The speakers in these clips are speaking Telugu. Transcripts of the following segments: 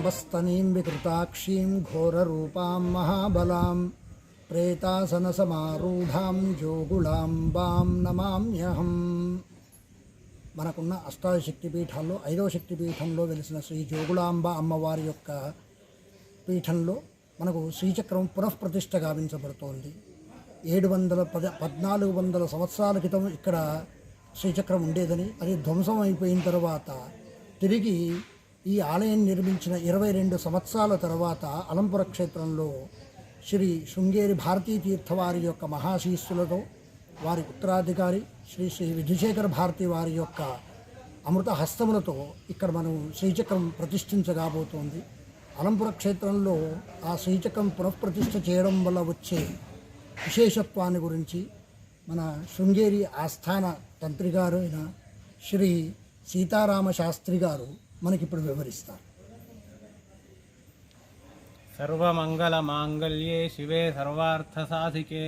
बस्तनीं विकृताक्षीं घोररूपां महाबलां प्रेतासनसमारूढां जोगुलांबां नमाम्यहम्। మనకున్న అష్టాదశ శక్తిపీఠాల్లో 5వ శక్తిపీఠంలో వెలిసిన శ్రీ జోగులాంబ అమ్మవారి యొక్క పీఠంలో మనకు శ్రీచక్రం పునఃప్రతిష్ఠ గావించబడుతోంది. 1400 సంవత్సరాల క్రితం ఇక్కడ శ్రీచక్రం ఉండేదని, అది ధ్వంసం అయిపోయిన తర్వాత తిరిగి ఈ ఆలయం నిర్మించిన 22 సంవత్సరాల తర్వాత అలంపుర క్షేత్రంలో శ్రీ శృంగేరి భారతీ తీర్థ వారి యొక్క మహాశీస్సులతో వారి ఉత్తరాధికారి శ్రీ శ్రీ విధుశేఖర భారతి వారి యొక్క అమృత హస్తములతో ఇక్కడ మనం శ్రీచక్రం ప్రతిష్ఠించగాబోతోంది. అలంపుర క్షేత్రంలో ఆ శ్రీచక్రం పునఃప్రతిష్ఠ చేయడం వల్ల వచ్చే విశేషత్వాన్ని గురించి మన శృంగేరి ఆస్థాన తంత్రి గారు అయిన శ్రీ సీతారామ శాస్త్రి గారు మనకిప్పుడు వివరిస్తారు. సర్వమంగళ మాంగళ్యే శివే సర్వార్థ సాధికే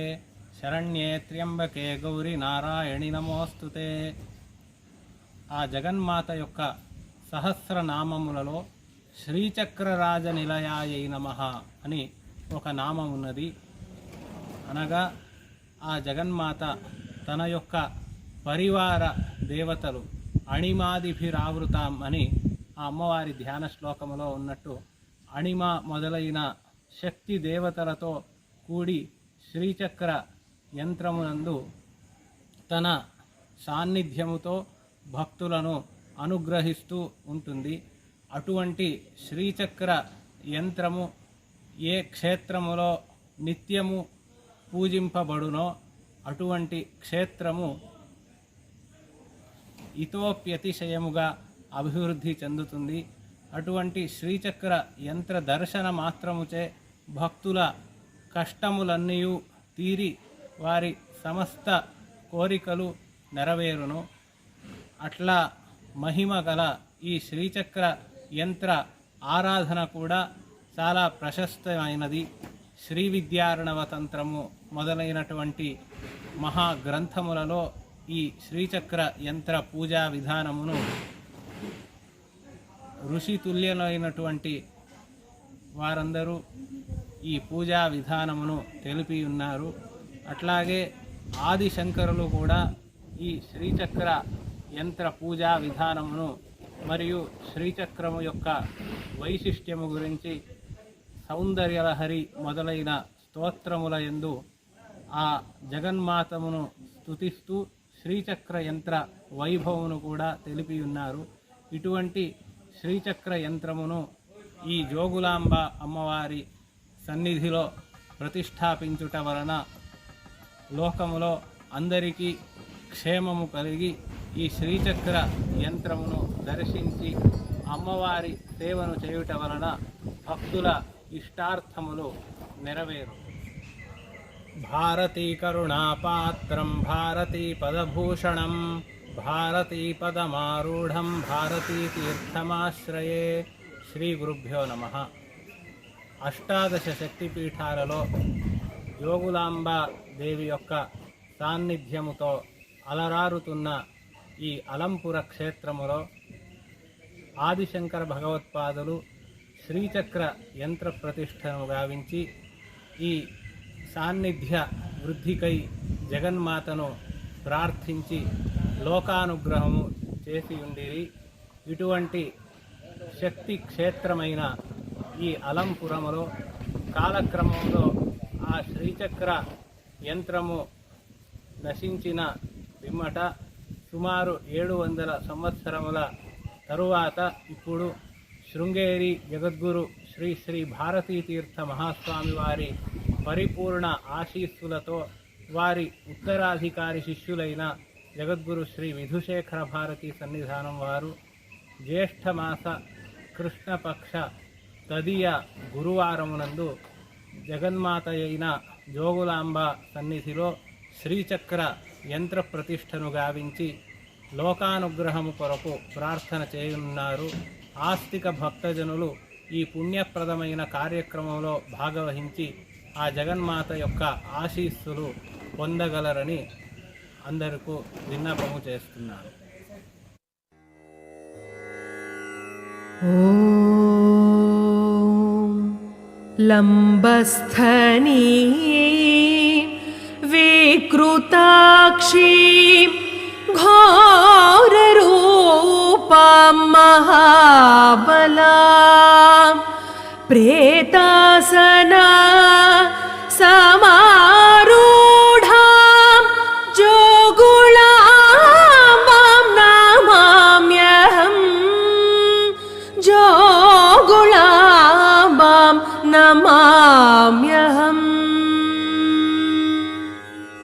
శరణ్యే త్ర్యంబకే గౌరి నారాయణి నమోస్తుతే. ఆ జగన్మాత యొక్క సహస్రనామములలో శ్రీచక్రరాజ నిలయాయై నమః అని ఒక నామం ఉన్నది. అనగా ఆ జగన్మాత తన యొక్క పరివార దేవతలు అణిమాదిభిరావృతాం అని ఆ అమ్మవారి ధ్యాన శ్లోకములో ఉన్నట్టు అణిమ మొదలైన శక్తి దేవతలతో కూడి శ్రీచక్ర యంత్రమునందు తన సాన్నిధ్యముతో భక్తులను అనుగ్రహిస్తూ ఉంటుంది. అటువంటి శ్రీచక్ర యంత్రము ఏ క్షేత్రములో నిత్యము పూజింపబడునో అటువంటి క్షేత్రము ఇతోప్యతిశయముగా అభివృద్ధి చెందుతుంది. అటువంటి శ్రీచక్ర యంత్ర దర్శన మాత్రముచే భక్తుల కష్టములన్నీ తీరి వారి సమస్త కోరికలు నెరవేరును. అట్లా మహిమ గల ఈ శ్రీచక్ర యంత్ర ఆరాధన కూడా చాలా ప్రశస్తమైనది. శ్రీ విద్యార్ణవ తంత్రము మొదలైనటువంటి మహాగ్రంథములలో ఈ శ్రీచక్ర యంత్ర పూజా విధానమును ఋషితుల్యులైనటువంటి వారందరూ ఈ పూజా విధానమును తెలిపి ఉన్నారు. అట్లాగే ఆదిశంకరులు కూడా ఈ శ్రీచక్ర యంత్ర పూజా విధానమును మరియు శ్రీచక్రము యొక్క వైశిష్ట్యము గురించి సౌందర్యలహరి మొదలైన స్తోత్రముల యందు ఆ జగన్మాతమును స్తుతిస్తూ శ్రీచక్ర యంత్ర వైభవమును కూడా తెలిపి ఉన్నారు. ఇటువంటి శ్రీచక్ర యంత్రమును ఈ జోగులాంబ అమ్మవారి సన్నిధిలో ప్రతిష్టాపించుట వలన లోకములో అందరికీ క్షేమము కలిగి ఈ శ్రీచక్ర యంత్రమును దర్శించి అమ్మవారి సేవను చేయుట వలన భక్తుల ఇష్టార్థములు నెరవేరు. భారతీ కరుణాపాత్రం భారతీ పదభూషణం భారతీ పదమారూఢం భారతీ తీర్థమాశ్రయే. శ్రీ గురుభ్యో నమః. అష్టాదశ శక్తిపీఠాలలో జోగులాంబ దేవి యొక్క సాన్నిధ్యముతో అలరారుతున్న ఈ అలంపుర క్షేత్రములో ఆదిశంకర భగవత్పాదులు శ్రీచక్ర యంత్ర ప్రతిష్టను గావించి ఈ సాన్నిధ్య వృద్ధికై జగన్మాతను ప్రార్థించి లోకానుగ్రహము చేసి ఉండిరి. ఇటువంటి శక్తి క్షేత్రమైన ఈ అలంపురములో కాలక్రమంలో ఆ శ్రీచక్ర యంత్రము నశించిన పిమ్మట సుమారు 700 సంవత్సరముల తరువాత ఇప్పుడు శృంగేరి జగద్గురు శ్రీ శ్రీ భారతీ తీర్థ మహాస్వామి వారి పరిపూర్ణ ఆశీస్సులతో వారి ఉత్తరాధికారి శిష్యులైన జగద్గురు శ్రీ విధుశేఖర భారతీ సన్నిధానం వారు జ్యేష్ఠమాస కృష్ణపక్ష తదియ గురువారమునందు జగన్మాత అయిన జోగులాంబ సన్నిధిలో శ్రీచక్ర యంత్ర ప్రతిష్టను గావించి లోకానుగ్రహము కొరకు ప్రార్థన చేయనున్నారు. ఆస్తిక భక్తజనులు ఈ పుణ్యప్రదమైన కార్యక్రమంలో భాగవహించి ఆ జగన్మాత యొక్క ఆశీస్సులు పొందగలరని అందరికీ విన్నపము చేస్తున్నాను. ఓం लम्बस्थनी विकृताक्षी घोररूपां महाबला प्रेतासना समारूढां जोगुलाम्बां नमाम्यहं जोगुलाम्बां नमाम्यहम्